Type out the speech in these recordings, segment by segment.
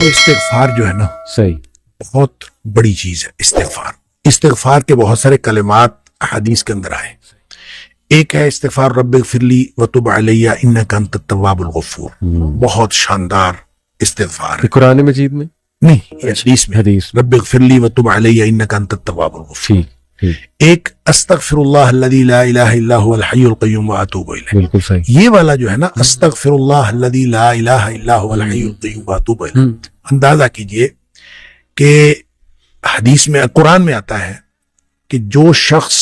استغفار جو ہے نا صحیح بہت بڑی چیز ہے. استغفار کے بہت سارے کلمات حدیث کے اندر آئے. ایک ہے استغفار رب اغفر لی وتب علی انک انت التواب الغفور. بہت شاندار استغفار ہے. قرآن مجید میں نہیں یہ حدیث میں حدیث رب اغفر لی وتب علی انک انت التواب الغفور. ٹھیک ٹھیک ایک استغفر اللہ الذی لا الہ الا هو الحی القیوم واتوب الیہ. بالکل صحیح. یہ والا جو ہے نا استغفر اللہ الذی لا الہ الا هو الحی القیوم واتوب الیہ. اندازہ کیجئے کہ حدیث میں قرآن میں آتا ہے کہ جو شخص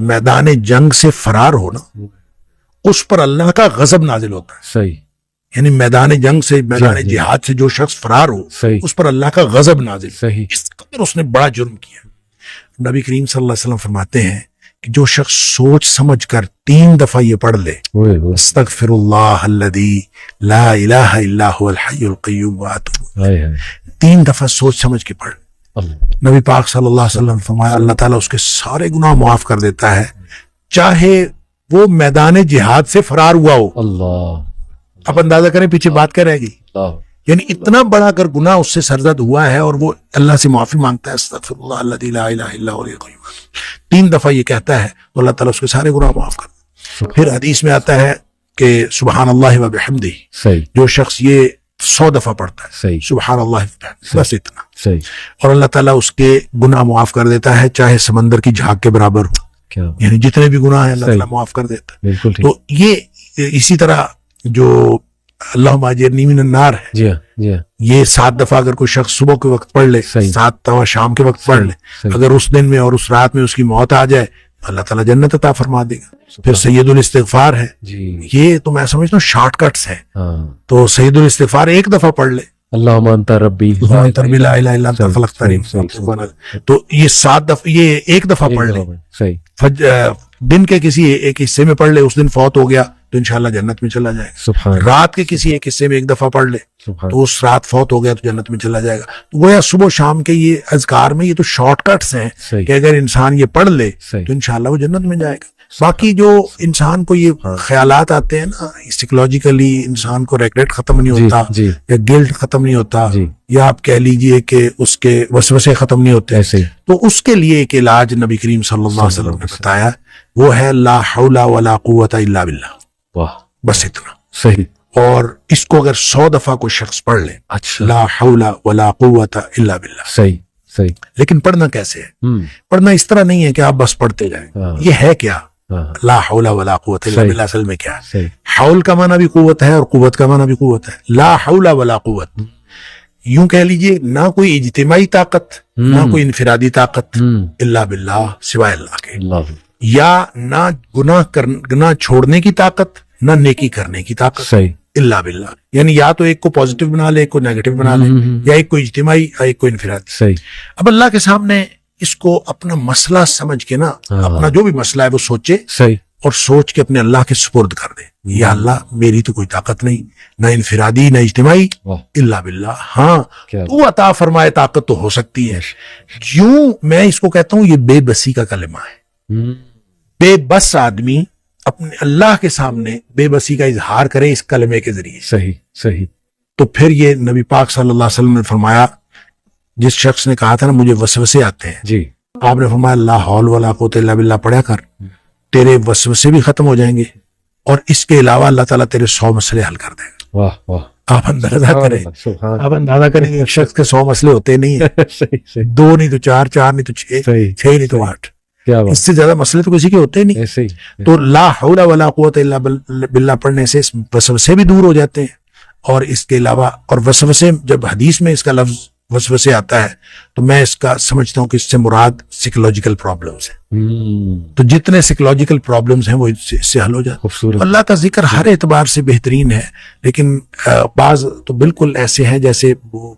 میدان جنگ سے فرار ہو نا اس پر اللہ کا غضب نازل ہوتا ہے. صحیح. یعنی میدان جنگ سے میدان جہاد سے جو شخص فرار ہو صحیح. اس پر اللہ کا غضب نازل. صحیح. اس قدر اس نے بڑا جرم کیا. نبی کریم صلی اللہ علیہ وسلم فرماتے ہیں کہ جو شخص سوچ سمجھ کر 3 دفعہ یہ پڑھ لے استغفر اللہ الذی لا الہ الا هو الحی القیوم واتوب 3 دفعہ سوچ سمجھ کے پڑھ. نبی پاک صلی اللہ علیہ وسلم فرمایا اللہ تعالیٰ اس کے سارے گناہ معاف کر دیتا ہے چاہے وہ میدان جہاد سے فرار ہوا ہو. اللہ. اب اندازہ کریں پیچھے بات کیا رہے گی. یعنی اتنا بڑا اگر گناہ اس سے سرزد ہوا ہے اور وہ اللہ سے معافی مانگتا ہے استغفر اللہ الذی لا الہ الا هو الحی القیوم 3 دفعہ یہ کہتا ہے تو اللہ تعالیٰ اس کے سارے گناہ معاف کر دیتا ہے. پھر حدیث میں آتا ہے کہ سبحان اللہ و بحمدہ. صحیح. جو شخص یہ 100 دفعہ پڑھتا ہے صحیح. سبحان اللہ و بحمدہ بس اتنا صحیح. اور اللہ تعالیٰ اس کے گناہ معاف کر دیتا ہے چاہے سمندر کی جھاگ کے برابر ہو. کیا یعنی جتنے بھی گناہ ہیں اللہ تعالیٰ معاف کر دیتا ہے. بالکل ٹھیک. تو یہ اسی طرح جو اللہم اجرنی من النار ہے جی ہاں جی ہاں یہ 7 دفعہ اگر کوئی شخص صبح کے وقت پڑھ لے 7 دفعہ شام کے وقت پڑھ لے اگر اس دن میں اور اس رات میں اس کی موت آ جائے اللہ تعالیٰ جنت عطا فرما دے گا. پھر سید الاستغفار ہے. جی یہ تو میں سمجھتا ہوں شارٹ کٹس ہے. ہاں. تو سید الاستغفار 1 دفعہ پڑھ لے اللہم انت ربی لا الہ الا انت خلقتنی. تو یہ 7 دفعہ یہ 1 دفعہ پڑھ لے. صحیح. دن کے کسی ایک حصے میں پڑھ لے اس دن فوت ہو گیا تو انشاءاللہ جنت میں چلا جائے گا. سبحان. رات کے کسی ایک حصے میں 1 دفعہ پڑھ لے سبحان. تو اس رات فوت ہو گیا تو جنت میں چلا جائے گا. تو گویا صبح شام کے یہ اذکار میں یہ تو شارٹ کٹس ہیں صحیح. کہ اگر انسان یہ پڑھ لے صحیح. تو انشاءاللہ وہ جنت میں جائے گا. باقی جو انسان کو یہ خیالات آتے ہیں نا سائیکولوجیکلی انسان کو ریگریٹ ختم نہیں ہوتا جی. یا گلٹ ختم نہیں ہوتا جی. یا آپ کہہ لیجئے کہ اس کے وسوسے ختم نہیں ہوتے ایسے تو اس کے لیے ایک علاج نبی کریم صلی اللہ علیہ وسلم نے بتایا وہ ہے لا حول ولا قوت الا باللہ. واہ. بس اتنا. صحیح. اور اس کو اگر 100 دفعہ کوئی شخص پڑھ لے اچھا. لا حول ولا قوت الا باللہ. صحیح صحیح. لیکن پڑھنا کیسے ہے؟ پڑھنا اس طرح نہیں ہے کہ آپ بس پڑھتے جائیں. یہ ہے کیا لا حول ولا قوت الا باللہ اصل میں کیا ہے؟ صحیح. حول کا معنی بھی قوت ہے اور قوت کا معنی بھی قوت ہے. لا حول ولا قوت یوں کہہ لیجئے نہ کوئی اجتماعی طاقت نہ کوئی انفرادی طاقت الا باللہ سوائے اللہ کے. اللہ. یا نہ گناہ چھوڑنے کی طاقت نہ نیکی کرنے کی طاقت صحیح. الا باللہ. یعنی یا تو ایک کو پازیٹیو بنا لے ایک کو نیگیٹو بنا لے یا ایک کو اجتماعی یا ایک کو انفرادی. صحیح. اب اللہ کے سامنے اس کو اپنا مسئلہ سمجھ کے نا اپنا جو بھی مسئلہ ہے وہ سوچے صحیح. اور سوچ کے اپنے اللہ کے سپرد کر دے. یا اللہ میری تو کوئی طاقت نہیں نہ انفرادی نہ اجتماعی الا باللہ. ہاں تو عطا فرمائے طاقت تو ہو سکتی ہے. یوں میں اس کو کہتا ہوں یہ بے بسی کا کلمہ ہے. بے بس آدمی اپنے اللہ کے سامنے بے بسی کا اظہار کرے اس کلمے کے ذریعے. صحیح صحیح. تو پھر یہ نبی پاک صلی اللہ علیہ وسلم نے فرمایا جس شخص نے کہا تھا نا مجھے وسوسے آتے ہیں جی آپ نے فرمایا لا حول ولا قوت الا باللہ پڑھا کر تیرے وسوسے بھی ختم ہو جائیں گے اور اس کے علاوہ اللہ تعالیٰ تیرے 100 مسئلے حل کر دے گا. واہ واہ. آپ اندازہ کریں آپ اندازہ کریں ایک شخص کے 100 مسئلے ہوتے نہیں ہیں. صحیح صحیح. 2 نہیں تو 4 4 نہیں تو 6 6 نہیں تو 8 کیا بات. اس سے زیادہ مسئلے تو کسی کے ہوتے نہیں. ایسے ہی. تو لا حول ولا قوت الا باللہ پڑھنے سے وسوسے بھی دور ہو جاتے ہیں اور اس کے علاوہ اور وسوسے جب حدیث میں اس کا لفظ وسوسے آتا ہے تو میں اس کا سمجھتا ہوں کہ اس سے مراد سائیکولوجیکل پرابلمز ہیں. تو جتنے سائیکولوجیکل پرابلمز ہیں وہ اس سے حل ہو جاتے ہیں. اللہ کا ذکر ہر اعتبار سے بہترین ہے لیکن بعض تو بالکل ایسے ہیں جیسے وہ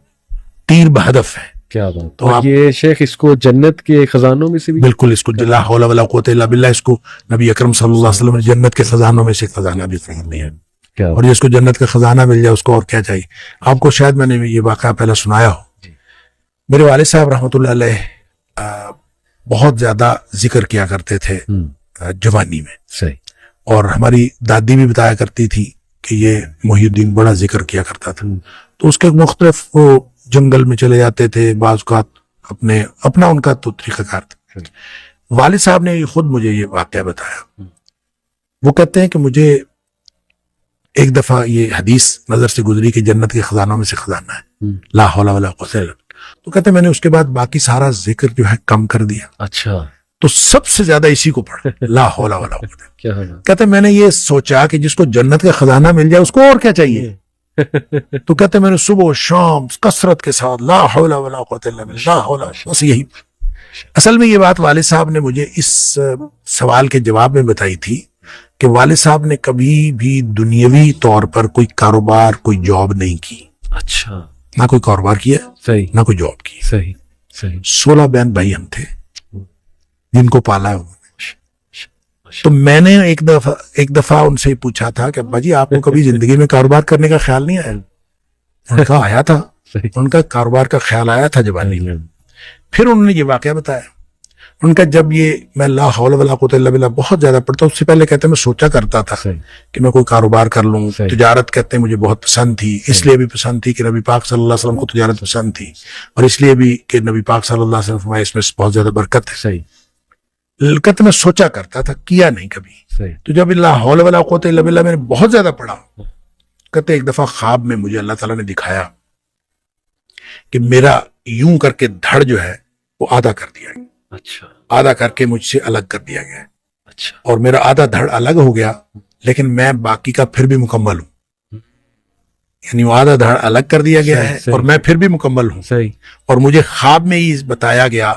تیر بہدف ہے. کیا بات. تو یہ شیخ اس کو جنت کے خزانوں میں سے بھی بالکل اس کو لا حول ولا قوت الا باللہ اس کو نبی اکرم صلی اللہ علیہ وسلم نے جنت کے خزانوں میں سے خزانہ بھی قرار دیا ہے. اور جس کو جنت کا خزانہ مل جائے اس کو اور کیا چاہیے. آپ کو شاید میں نے یہ واقعہ پہلے سنایا ہو. میرے والد صاحب رحمۃ اللہ علیہ بہت زیادہ ذکر کیا کرتے تھے جوانی میں. صحیح. اور ہماری دادی بھی بتایا کرتی تھی کہ یہ محی الدین بڑا ذکر کیا کرتا تھا. تو اس کے مختلف وہ جنگل میں چلے جاتے تھے بعض اوقات اپنا ان کا تو طریقہ کار تھا. والد صاحب نے خود مجھے یہ واقعہ بتایا. وہ کہتے ہیں کہ مجھے ایک دفعہ یہ حدیث نظر سے گزری کہ جنت کے خزانوں میں سے خزانہ ہے لا حول ولا قوت الا باللہ. تو کہتے ہیں میں نے اس کے بعد باقی سارا ذکر جو ہے کم کر دیا. اچھا. تو سب سے زیادہ اسی کو پڑھا لا حول ولا قوت. کیا کہتے ہیں میں نے یہ سوچا کہ جس کو جنت کا خزانہ مل جائے اس کو اور کیا چاہیے. تو کہتے ہیں میں نے صبح و شام کثرت کے ساتھ لا حول ولا قوت الا باللہ لا حول. بس یہی. اصل میں یہ بات والد صاحب نے مجھے اس سوال کے جواب میں بتائی تھی کہ والد صاحب نے کبھی بھی دنیاوی طور پر کوئی کاروبار کوئی جاب نہیں کی. اچھا. نہ کوئی کاروبار کیا صحیح نہ کوئی جاب کی. صحیح صحیح. 16 بہن بھائی ہم تھے جن کو پالا ہے انہوں نے. تو میں نے ایک دفعہ ان سے پوچھا تھا کہ ابا جی آپ کو کبھی زندگی میں کاروبار کرنے کا خیال نہیں آیا. ان کا آیا تھا. ان کا کاروبار کا خیال آیا تھا جوانی میں. پھر انہوں نے یہ واقعہ بتایا. ان کا جب یہ میں لا حول ولا قوت الا باللہ بہت زیادہ پڑھتا ہوں اس سے پہلے کہتے ہیں میں سوچا کرتا تھا کہ میں کوئی کاروبار کر لوں. تجارت کہتے ہیں مجھے بہت پسند تھی. اس لیے بھی پسند تھی کہ نبی پاک صلی اللہ علیہ وسلم کو تجارت پسند تھی اور اس لیے بھی کہ نبی پاک صلی اللہ علیہ وسلم فرمایا اس میں بہت زیادہ برکت ہے. صحیح. کہتے میں سوچا کرتا تھا کیا نہیں کبھی. تو جب لا حول ولا قوت الا باللہ میں نے بہت زیادہ پڑھا. کہتے ایک دفعہ خواب میں مجھے اللہ تعالیٰ نے دکھایا کہ میرا یوں کر کے دھڑ جو ہے وہ آدھا کر دیا گیا. اچھا. آدھا کر کے مجھ سے الگ کر دیا گیا. اچھا. اور میرا آدھا دھڑ الگ ہو گیا لیکن میں باقی کا پھر بھی مکمل ہوں. یعنی وہ آدھا دھڑ الگ کر دیا گیا ہے اور میں پھر بھی مکمل ہوں. صحیح. اور مجھے خواب میں ہی بتایا گیا